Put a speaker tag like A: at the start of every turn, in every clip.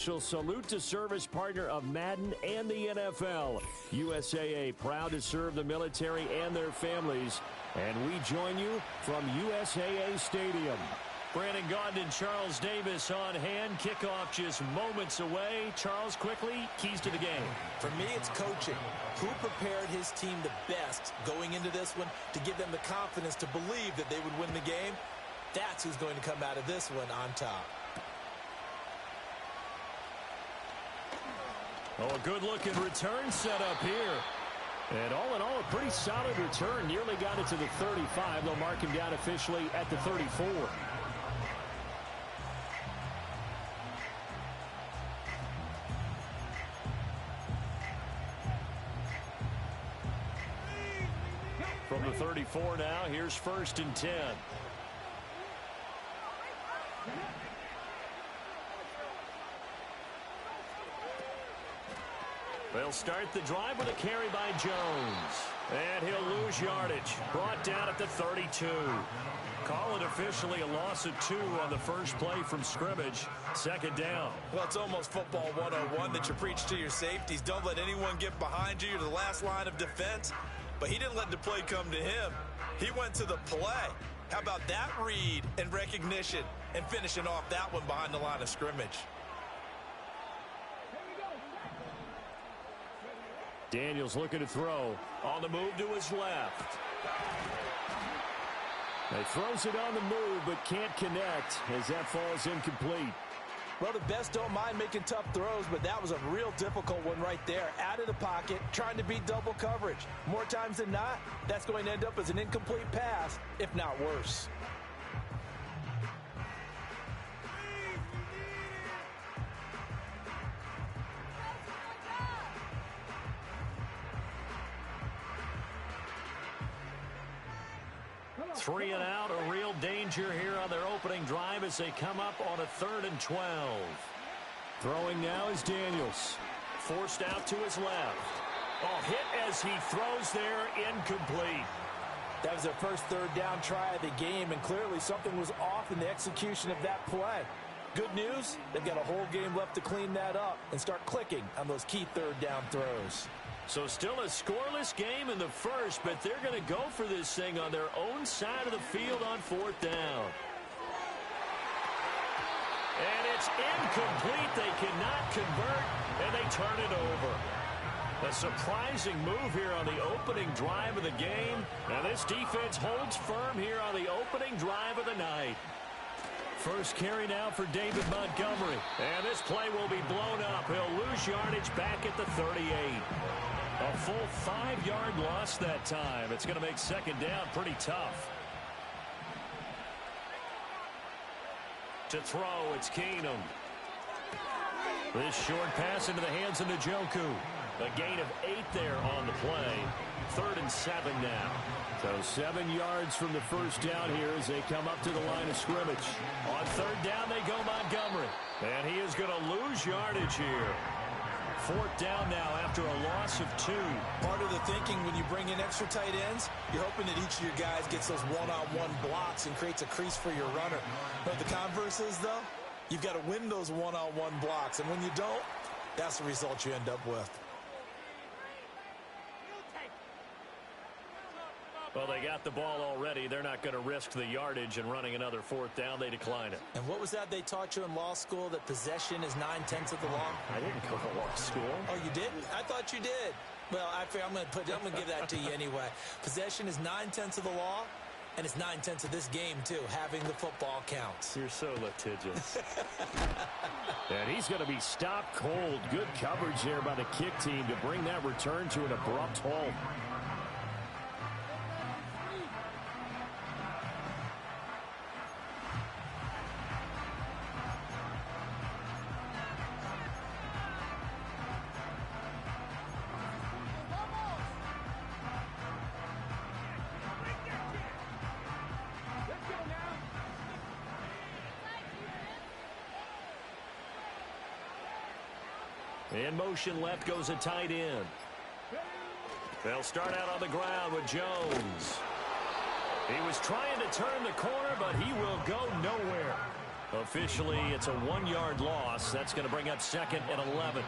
A: Salute to service partner of Madden and the NFL. USAA, proud to serve the military and their families. And we join you from USAA Stadium. Brandon Gaudin and Charles Davis on hand. Kickoff just moments away. Charles, quickly, keys to the game.
B: For me, it's coaching. Who prepared his team the best going into this one to give them the confidence to believe that they would win the game? That's who's going to come out of this one on top.
A: Oh, a good-looking return set up here. And all in all, a pretty solid return. Nearly got it to the 35. They'll mark him down officially at the 34. From the 34 now, here's 1st and 10. They'll start the drive with a carry by Jones. And he'll lose yardage. Brought down at the 32. Call it officially a loss of 2 on the first play from scrimmage. 2nd down.
B: Well, it's almost football 101 that you preach to your safeties. Don't let anyone get behind you. You're the last line of defense. But he didn't let the play come to him. He went to the play. How about that read and recognition and finishing off that one behind the line of scrimmage?
A: Daniels looking to throw. On the move to his left. He throws it on the move, but can't connect as that falls incomplete.
B: Well, the best don't mind making tough throws, but that was a real difficult one right there. Out of the pocket, trying to beat double coverage. More times than not, that's going to end up as an incomplete pass, if not worse.
A: Three and out, a real danger here on their opening drive as they come up on a 3rd and 12. Throwing now is Daniels. Forced out to his left. Oh, hit as he throws there, incomplete.
B: That was their first 3rd down try of the game, and clearly something was off in the execution of that play. Good news, they've got a whole game left to clean that up and start clicking on those key 3rd down throws.
A: So still a scoreless game in the first, but they're going to go for this thing on their own side of the field on 4th down. And it's incomplete. They cannot convert, and they turn it over. A surprising move here on the opening drive of the game. Now this defense holds firm here on the opening drive of the night. First carry now for David Montgomery. And this play will be blown up. He'll lose yardage back at the 38. A full 5-yard loss that time. It's going to make 2nd down pretty tough. To throw, it's Keenum. This short pass into the hands of Njoku. A gain of 8 there on the play. 3rd and 7 now. So 7 yards from the first down here as they come up to the line of scrimmage. On 3rd down they go Montgomery. And he is going to lose yardage here. 4th down now after a loss of 2.
B: Part of the thinking when you bring in extra tight ends, you're hoping that each of your guys gets those one-on-one blocks and creates a crease for your runner. But the converse is, though, you've got to win those one-on-one blocks. And when you don't, that's the result you end up with.
A: Well, they got the ball already. They're not going to risk the yardage and running another 4th down. They decline it.
B: And what was that they taught you in law school, that possession is 9/10 of the law?
A: I didn't go to law school.
B: Oh, you didn't? I thought you did. Well, I'm going to give that to you anyway. Possession is 9/10 of the law, and it's 9/10 of this game, too. Having the football counts.
A: You're so litigious. And he's going to be stopped cold. Good coverage there by the kick team to bring that return to an abrupt halt. In motion left goes a tight end. They'll start out on the ground with Jones. He was trying to turn the corner, but he will go nowhere. Officially, it's a 1-yard loss. That's going to bring up 2nd and 11.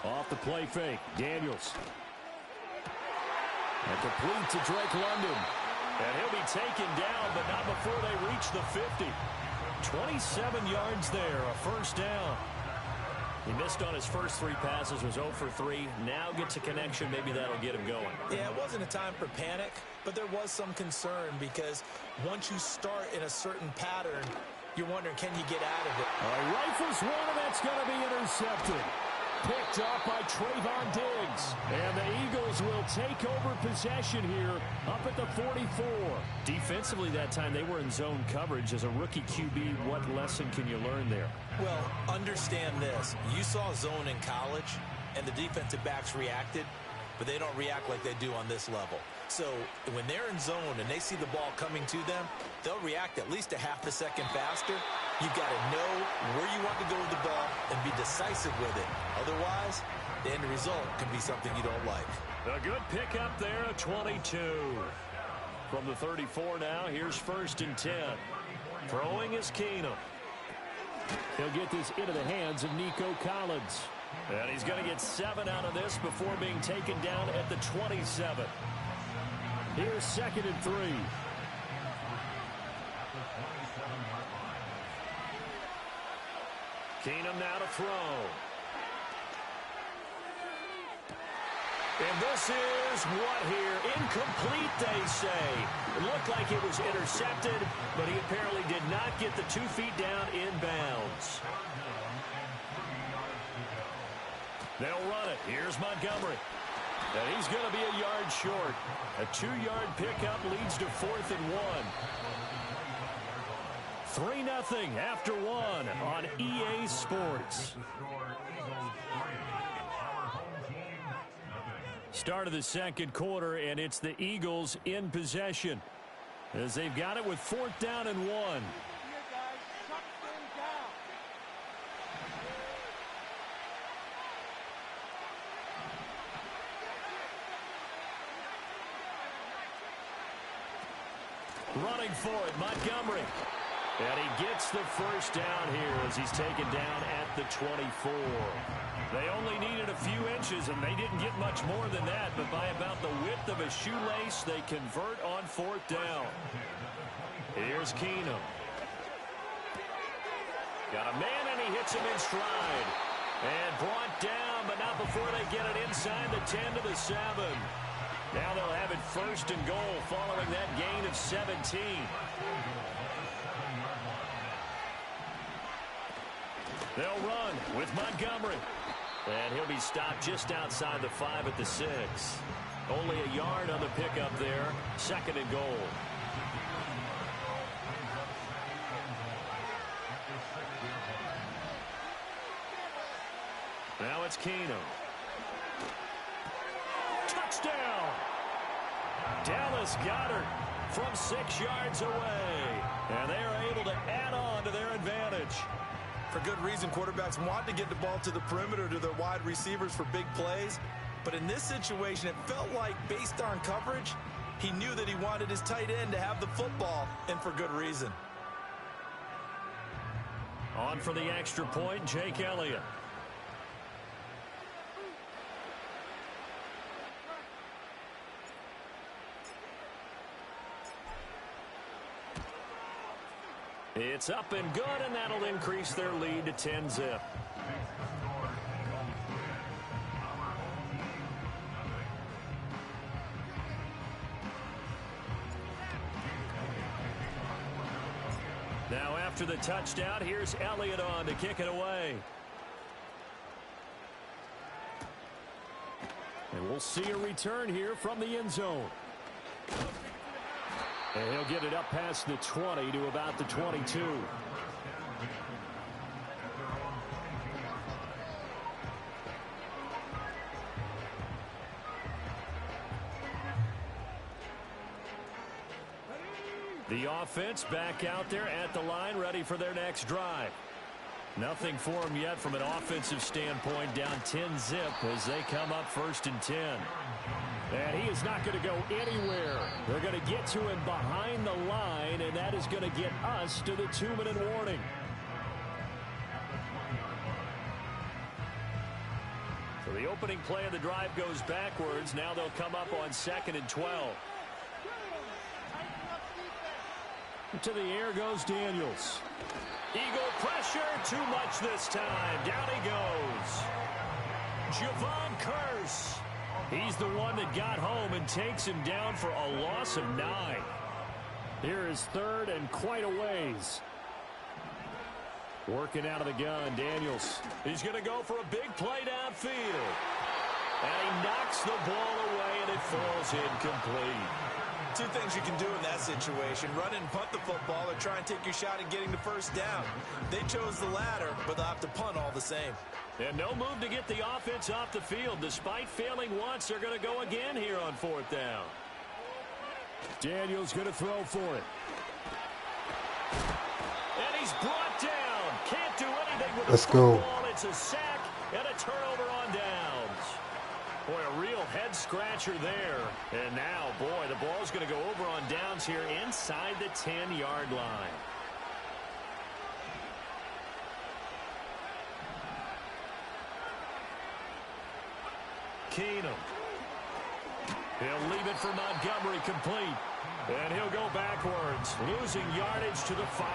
A: Off the play fake, Daniels. And complete to Drake London. And he'll be taken down, but not before they reach the 50. 27 yards there, a first down. He missed on his first 3 passes, was 0 for 3. Now gets a connection. Maybe that'll get him going.
B: Yeah, it wasn't a time for panic, but there was some concern because once you start in a certain pattern, you're wondering, can you get out of it?
A: Rifles one, and that's going to be intercepted. Picked off by Trayvon Diggs. And the Eagles will take over possession here up at the 44. Defensively that time, they were in zone coverage. As a rookie QB, what lesson can you learn there?
B: Well, understand this. You saw zone in college, and the defensive backs reacted, but they don't react like they do on this level. So when they're in zone and they see the ball coming to them, they'll react at least a half a second faster. You've got to know where you want to go with the ball and be decisive with it. Otherwise, the end result can be something you don't like.
A: A good pickup there, a 22. From the 34 now, here's 1st and 10. Throwing is Keenum. He'll get this into the hands of Nico Collins. And he's going to get 7 out of this before being taken down at the 27. Here's 2nd and 3. Keenum now to throw. And this is what here? Incomplete, they say. It looked like it was intercepted, but he apparently did not get the 2 feet down inbounds. They'll run it. Here's Montgomery. And he's going to be a yard short. A 2-yard pickup leads to 4th and 1. 3-0 after 1 on EA Sports. Start of the 2nd quarter, and it's the Eagles in possession as they've got it with 4th down and 1. Running for it, Montgomery. And he gets the first down here as he's taken down at the 24. They only needed a few inches, and they didn't get much more than that. But by about the width of a shoelace, they convert on 4th down. Here's Keenum. Got a man, and he hits him in stride. And brought down, but not before they get it inside the 10 to the 7. Now they'll have it 1st and goal following that gain of 17. They'll run with Montgomery. And he'll be stopped just outside the 5 at the 6. Only a yard on the pickup there. 2nd and goal. Now it's Keenum. Touchdown! Dallas Goedert from 6 yards away. And they are able to add on to their advantage.
B: For good reason, quarterbacks want to get the ball to the perimeter to their wide receivers for big plays. But in this situation, it felt like, based on coverage, he knew that he wanted his tight end to have the football, and for good reason.
A: On for the extra point, Jake Elliott. It's up and good, and that'll increase their lead to 10-zip. Now after the touchdown, here's Elliott on to kick it away. And we'll see a return here from the end zone. And he'll get it up past the 20 to about the 22. The offense back out there at the line, ready for their next drive. Nothing for them yet from an offensive standpoint, down 10-zip as they come up 1st and 10. And he is not going to go anywhere. They're going to get to him behind the line, and that is going to get us to the 2-minute warning. So the opening play of the drive goes backwards. Now they'll come up on 2nd and 12. To the air goes Daniels. Eagle pressure, too much this time. Down he goes. Javon Curse. He's the one that got home and takes him down for a loss of 9. Here is 3rd and quite a ways. Working out of the gun, Daniels. He's going to go for a big play downfield. And he knocks the ball away, and it falls incomplete.
B: Two things you can do in that situation: run and punt the football, or try and take your shot at getting the first down. They chose the latter, but they'll have to punt all the same.
A: And no move to get the offense off the field. Despite failing once, they're going to go again here on 4th down. Daniels going to throw for it. And he's brought down. Can't do anything with the football. It's a sack and a turnover on downs. Boy, a real head-scratcher there. And now, boy, the ball's going to go over on downs here inside the 10-yard line. Keenum. He'll leave it for Montgomery complete. And he'll go backwards, losing yardage to the 5.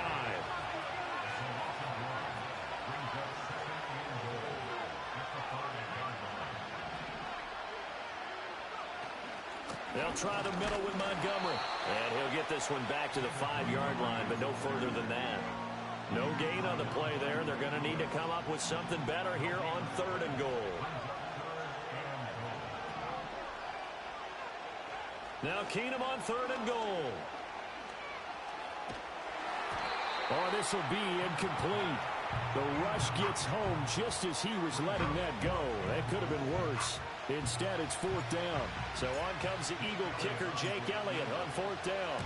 A: They'll try the middle with Montgomery. And he'll get this one back to the 5-yard line, but no further than that. No gain on the play there. They're going to need to come up with something better here on 3rd and goal. Now Keenum on 3rd and goal. Oh, this will be incomplete. The rush gets home just as he was letting that go. That could have been worse. Instead, it's 4th down. So on comes the Eagle kicker, Jake Elliott, on 4th down.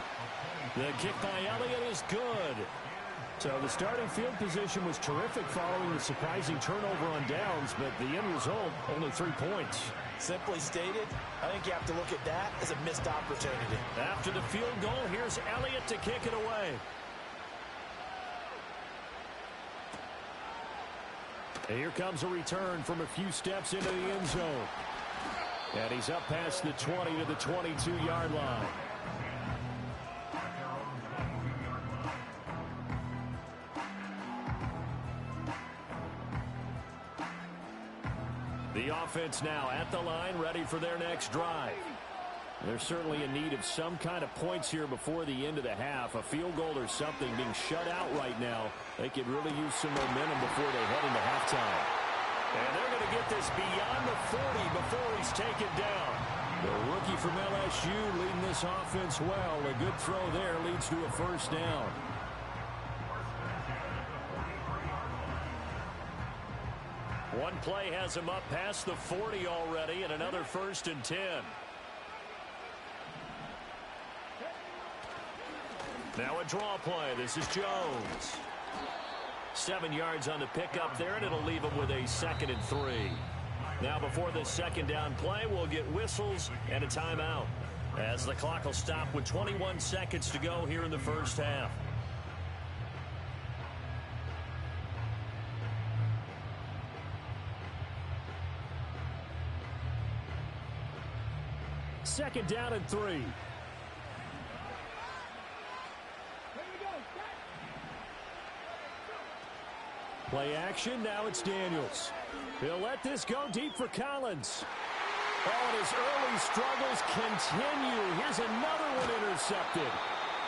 A: The kick by Elliott is good. So the starting field position was terrific following the surprising turnover on downs, but the end result, only 3 points.
B: Simply stated, I think you have to look at that as a missed opportunity.
A: After the field goal, here's Elliott to kick it away. And here comes a return from a few steps into the end zone. And he's up past the 20 to the 22-yard line. The offense now at the line, ready for their next drive. They're certainly in need of some kind of points here before the end of the half. A field goal or something being shut out right now. They could really use some momentum before they head into halftime. And they're going to get this beyond the 40 before he's taken down. The rookie from LSU leading this offense well. A good throw there leads to a 1st down. One play has him up past the 40 already, and another 1st and 10. Now a draw play. This is Jones. 7 yards on the pickup there, and it'll leave him with a 2nd and 3. Now before the 2nd down play, we'll get whistles and a timeout, as the clock will stop with 21 seconds to go here in the 1st half. Second down and 3. Play action, now it's Daniels. He'll let this go deep for Collins. Oh, and his early struggles continue. Here's another one intercepted.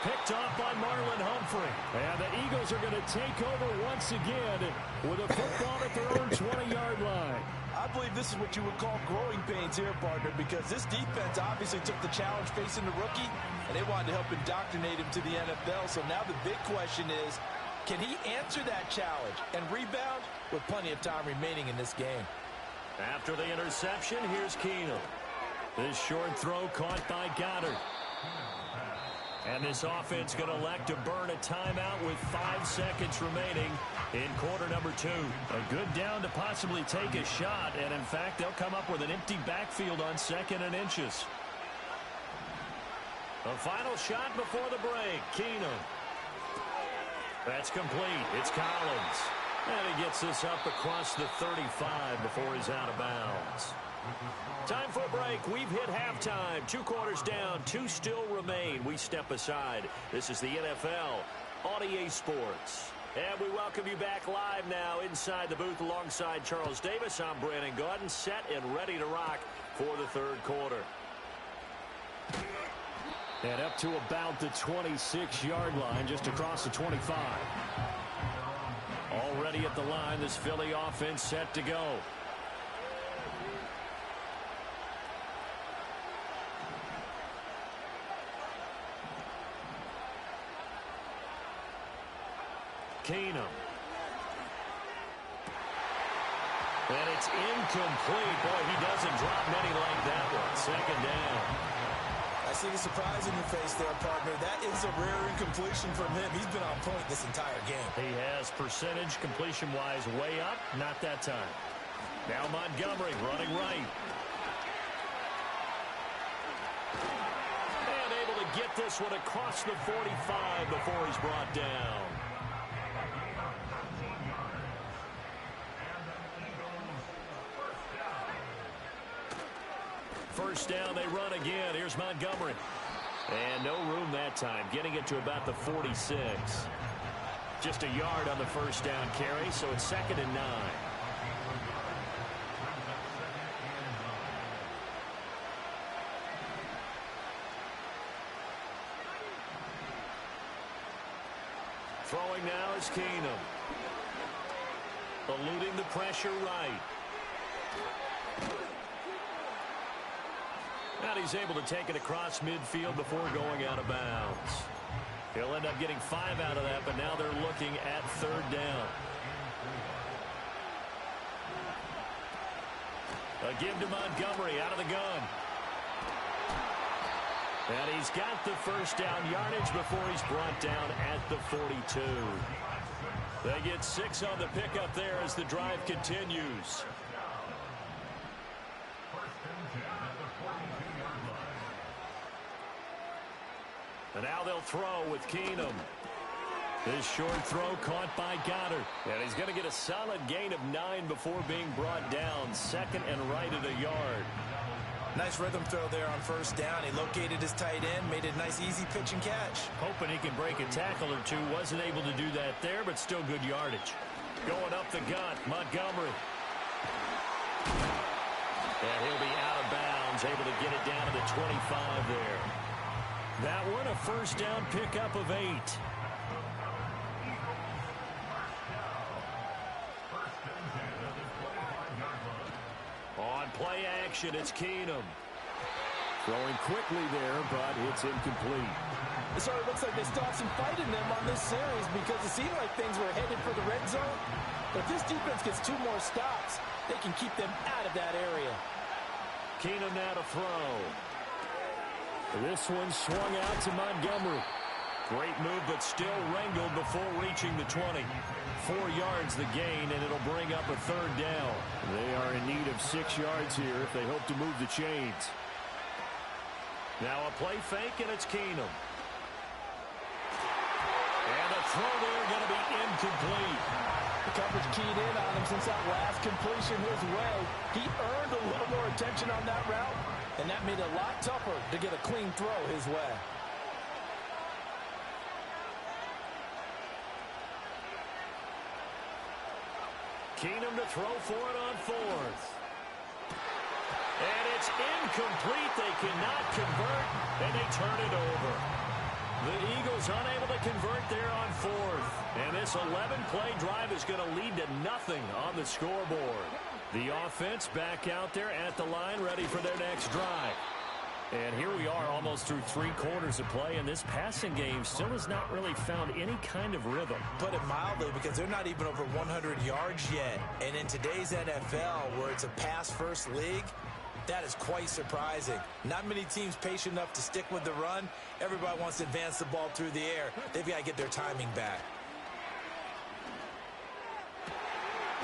A: Picked off by Marlon Humphrey. And the Eagles are going to take over once again with a football at their own 20-yard line.
B: I believe this is what you would call growing pains here, partner, because this defense obviously took the challenge facing the rookie, and they wanted to help indoctrinate him to the NFL. So now the big question is, can he answer that challenge and rebound with plenty of time remaining in this game?
A: After the interception, here's Keenum. This short throw caught by Goddard. And this offense going to elect to burn a timeout with 5 seconds remaining in quarter number 2. A good down to possibly take a shot, and in fact, they'll come up with an empty backfield on 2nd and inches. A final shot before the break. Keenum. That's complete. It's Collins. And he gets this up across the 35 before he's out of bounds. Time for a break. We've hit halftime. 2 quarters down. 2 still remain. We step aside. This is the NFL on EA Sports. And we welcome you back live now inside the booth alongside Charles Davis. I'm Brandon Gaudin, set and ready to rock for the 3rd quarter. And up to about the 26-yard line, just across the 25. Already at the line, this Philly offense set to go. Keenum. And it's incomplete. Boy, he doesn't drop many like that one. 2nd down.
B: I see the surprise in your face there, partner. That is a rare incompletion from him. He's been on point this entire game.
A: He has percentage completion-wise way up. Not that time. Now Montgomery running right. And able to get this one across the 45 before he's brought down. First down, they run again. Here's Montgomery. And no room that time, getting it to about the 46. Just a yard on the first down carry, so it's 2nd and 9. Throwing now is Keenum. Eluding the pressure right. And he's able to take it across midfield before going out of bounds. He'll end up getting 5 out of that, but now they're looking at 3rd down. A give to Montgomery out of the gun. And he's got the first down yardage before he's brought down at the 42. They get 6 on the pickup there as the drive continues. And now they'll throw with Keenum. This short throw caught by Goddard. And he's going to get a solid gain of 9 before being brought down. 2nd and right at a yard.
B: Nice rhythm throw there on first down. He located his tight end, made a nice easy pitch and catch.
A: Hoping he can break a tackle or two. Wasn't able to do that there, but still good yardage. Going up the gut, Montgomery. And he'll be out of bounds, able to get it down to the 25 there. That one, a first down pickup of 8. On play action, it's Keenum. Throwing quickly there, but it's incomplete.
C: It sort of looks like they still have some fight in them on this series because it seemed like things were headed for the red zone. But if this defense gets 2 more stops, they can keep them out of that area.
A: Keenum now to throw. This one swung out to Montgomery. Great move, but still wrangled before reaching the 20. 4 yards the gain, and it'll bring up a 3rd down. They are in need of 6 yards here if they hope to move the chains. Now a play fake, and it's Keenum. And the throw there going to be incomplete.
C: The coverage keyed in on him since that last completion his way. He earned a little more attention on that route, and that made it a lot tougher to get a clean throw his way.
A: Keenum to throw for it on 4th. And it's incomplete. They cannot convert, and they turn it over. The Eagles unable to convert there on 4th. And this 11-play drive is going to lead to nothing on the scoreboard. The offense back out there at the line, ready for their next drive. And here we are almost through 3 quarters of play, and this passing game still has not really found any kind of rhythm.
B: Put it mildly, because they're not even over 100 yards yet. And in today's NFL, where it's a pass-first league, That is quite surprising. Not many teams patient enough to stick with the run. Everybody wants to advance the ball through the air. They've got to get their timing back.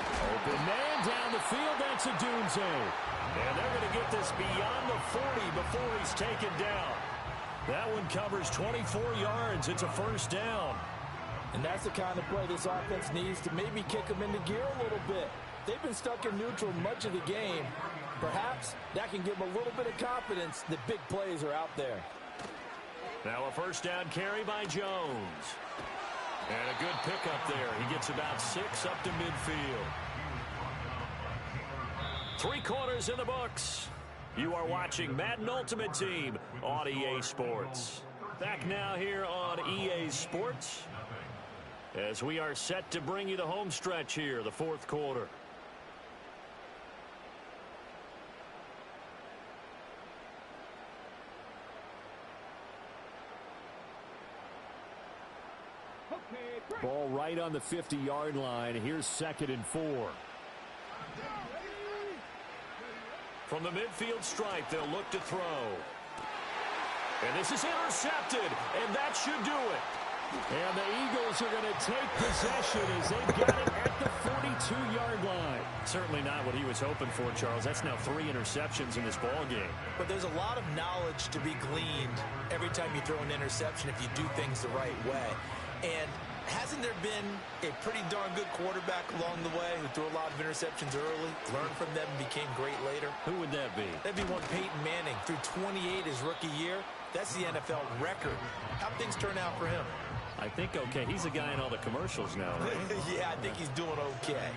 A: Open man down the field. That's a Dunze. And they're going to get this beyond the 40 before he's taken down. That one covers 24 yards. It's a first down.
C: And that's the kind of play this offense needs to maybe kick them into gear a little bit. They've been stuck in neutral much of the game. Perhaps that can give them a little bit of confidence that big plays are out there.
A: Now a first down carry by Jones. And a good pickup there. He gets about 6 up to midfield. 3 quarters in the books. You are watching Madden Ultimate Team on EA Sports. Back now here on EA Sports as we are set to bring you the home stretch here, the 4th quarter. Ball right on the 50-yard line. Here's 2nd and 4. From the midfield stripe, they'll look to throw. And this is intercepted, and that should do it. And the Eagles are going to take possession as they've got it at the 42-yard line. Certainly not what he was hoping for, Charles. That's now 3 interceptions in this ball game.
B: But there's a lot of knowledge to be gleaned every time you throw an interception if you do things the right way. And hasn't there been a pretty darn good quarterback along the way who threw a lot of interceptions early, learned from them, and became great later?
A: Who would that be?
B: That'd be one Peyton Manning. Threw 28 his rookie year. That's the NFL record. How'd things turn out for him?
A: I think okay. He's a guy in all the commercials now, right?
B: Yeah, I think he's doing okay.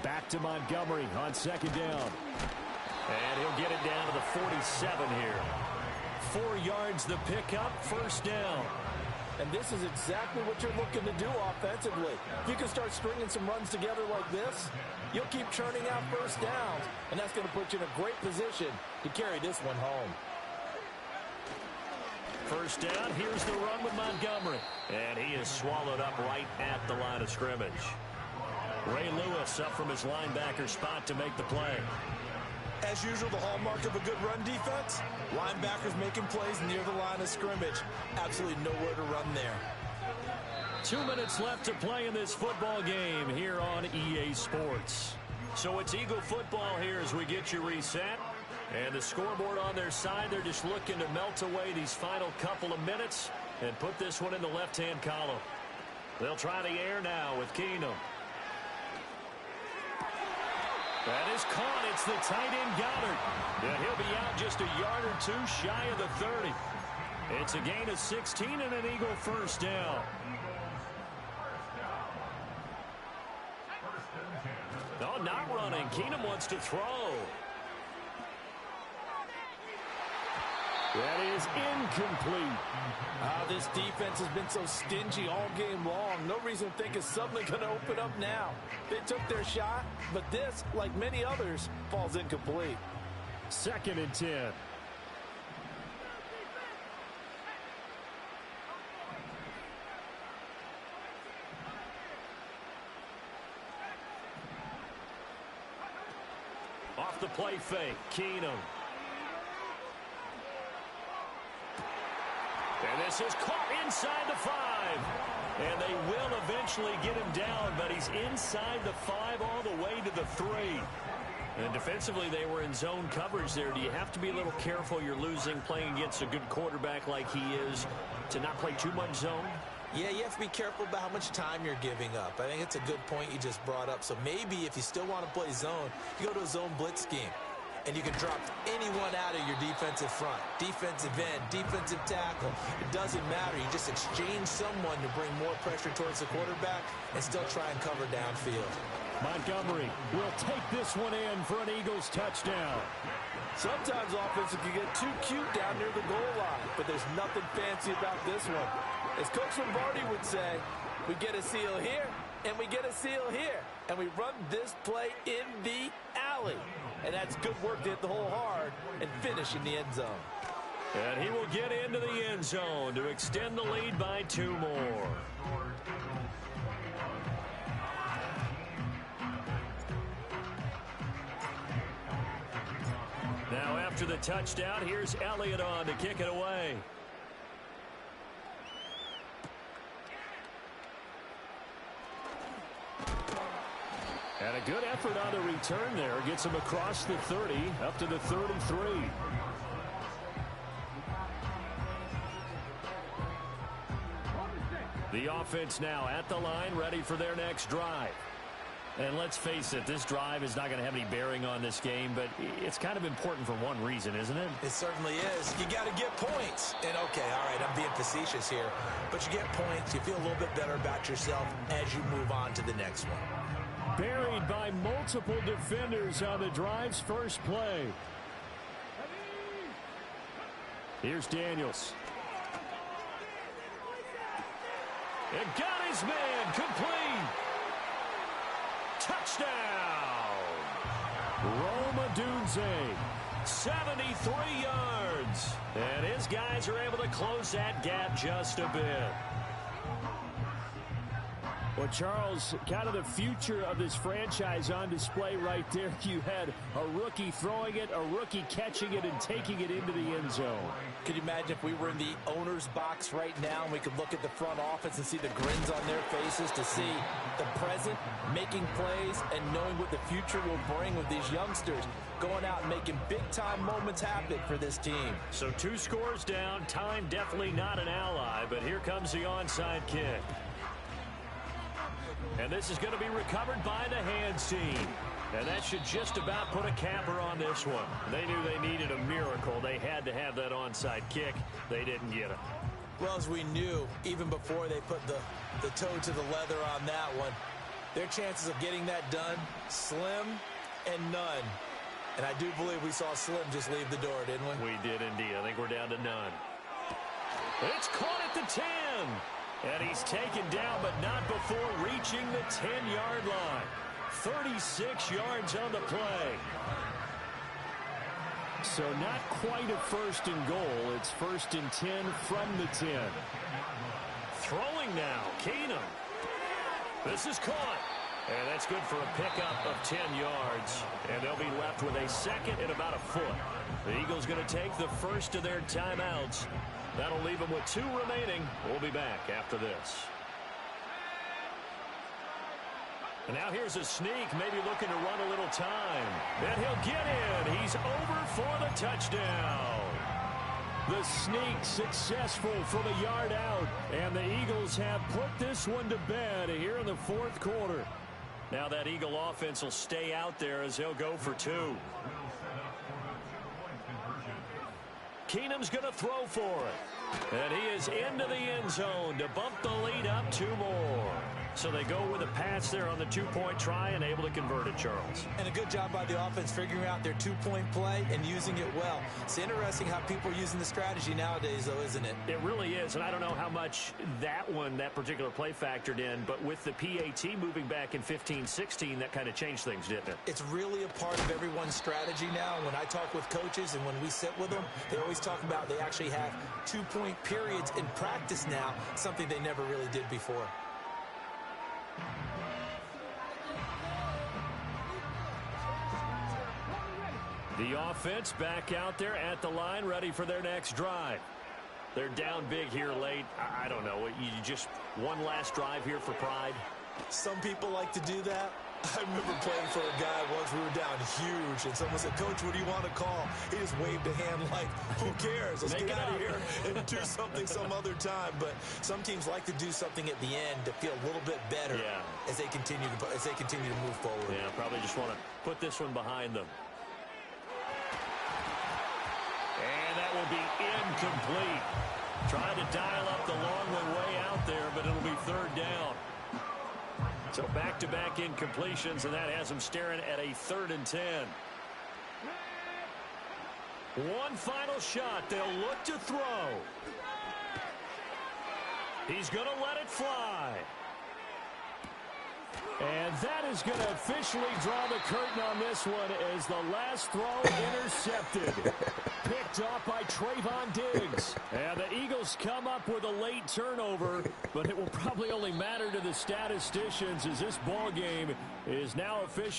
A: Back to Montgomery on 2nd down. And he'll get it down to the 47 here. 4 yards the pickup, first down.
C: And this is exactly what you're looking to do offensively. If you can start stringing some runs together like this, you'll keep churning out first downs, and that's going to put you in a great position to carry this one home.
A: First down, here's the run with Montgomery. And he is swallowed up right at the line of scrimmage. Ray Lewis up from his linebacker spot to make the play.
B: As usual, the hallmark of a good run defense, linebackers making plays near the line of scrimmage. Absolutely nowhere to run there.
A: 2 minutes left to play in this football game here on EA Sports. So it's Eagle football here as we get you reset. And the scoreboard on their side, they're just looking to melt away these final couple of minutes and put this one in the left-hand column. They'll try the air now with Keenum. That is caught. It's the tight end Goddard. And he'll be out just a yard or 2 shy of the 30. It's a gain of 16 and an Eagle first down. No, not running. Keenum wants to throw. That is incomplete.
C: This defense has been so stingy all game long. No reason to think it's suddenly going to open up now. They took their shot, but this, like many others, falls incomplete.
A: 2nd and 10. Off the play fake, Keenum. And this is caught inside the 5. And they will eventually get him down, but he's inside the 5 all the way to the 3. And defensively, they were in zone coverage there. Do you have to be a little careful? You're losing playing against a good quarterback like he is to not play too much zone?
B: Yeah, you have to be careful about how much time you're giving up. I think it's a good point you just brought up. So maybe if you still want to play zone, you go to a zone blitz scheme. And you can drop anyone out of your defensive front. Defensive end, defensive tackle. It doesn't matter. You just exchange someone to bring more pressure towards the quarterback and still try and cover downfield.
A: Montgomery will take this one in for an Eagles touchdown.
C: Sometimes offenses can get too cute down near the goal line, but there's nothing fancy about this one. As Coach Lombardi would say, we get a seal here, and we get a seal here, and we run this play in the alley. And that's good work to hit the hole hard and finish in the end zone.
A: And he will get into the end zone to extend the lead by 2 more. after the touchdown. Here's Elliott on to kick it away. And a good effort on the return there. Gets him across the 30, up to the 33. The offense now at the line, ready for their next drive. And let's face it, this drive is not going to have any bearing on this game, but it's kind of important for one reason, isn't it?
B: It certainly is. You got to get points. And, okay, all right, I'm being facetious here. But you get points, you feel a little bit better about yourself as you move on to the next one.
A: Buried by multiple defenders on the drive's first play. Here's Daniels. And got his man complete. Touchdown. Roma Dunze, 73 yards. And his guys are able to close that gap just a bit. Well, Charles, kind of the future of this franchise on display right there. You had a rookie throwing it, a rookie catching it, and taking it into the end zone.
C: Could you imagine if we were in the owner's box right now and we could look at the front office and see the grins on their faces, to see the present, making plays, and knowing what the future will bring with these youngsters going out and making big-time moments happen for this team.
A: So 2 scores down, time definitely not an ally, but here comes the onside kick. And this is going to be recovered by the hands team. And that should just about put a capper on this one. They knew they needed a miracle. They had to have that onside kick. They didn't get it.
B: Well, as we knew, even before they put the toe to the leather on that one, their chances of getting that done, slim and none. And I do believe we saw Slim just leave the door, didn't we?
A: We did indeed. I think we're down to none. It's caught at the 10. And he's taken down, but not before reaching the 10-yard line. 36 yards on the play. So not quite a first and goal. It's first and 10 from the 10. Throwing now, Keenum. This is caught. And that's good for a pickup of 10 yards. And they'll be left with a second and about a foot. The Eagles going to take the first of their timeouts. That'll leave them with 2 remaining. We'll be back after this. And now here's a sneak, maybe looking to run a little time. And he'll get in. He's over for the touchdown. The sneak successful from a yard out. And the Eagles have put this one to bed here in the 4th quarter. Now that Eagle offense will stay out there as they'll go for 2. Keenum's going to throw for it. And he is into the end zone to bump the lead up 2 more. So they go with a pass there on the 2-point try and able to convert it, Charles.
B: And a good job by the offense figuring out their 2-point play and using it well. It's interesting how people are using the strategy nowadays, though, isn't it?
A: It really is, and I don't know how much that particular play factored in, but with the PAT moving back in 15-16, that kind of changed things, didn't it?
B: It's really a part of everyone's strategy now. When I talk with coaches and when we sit with them, they always talk about they actually have 2-point periods in practice now, something they never really did before.
A: The offense back out there at the line, ready for their next drive. They're down big here late. I don't know. You just one last drive here for pride?
B: Some people like to do that. I remember playing for a guy once. We were down huge, and someone said, "Coach, what do you want to call?" He just waved a hand like, who cares? Let's get out of here and do something some other time. But some teams like to do something at the end to feel a little bit better as they continue to move forward.
A: Yeah, probably just want to put this one behind them. And that will be incomplete. Trying to dial up the long one way out there, but it'll be 3rd down. So back-to-back incompletions, and that has them staring at a 3rd and 10. One final shot. They'll look to throw. He's going to let it fly. And that is going to officially draw the curtain on this one as the last throw intercepted. Picked off by Trayvon Diggs. And the Eagles come up with a late turnover, but it will probably only matter to the statisticians as this ball game is now officially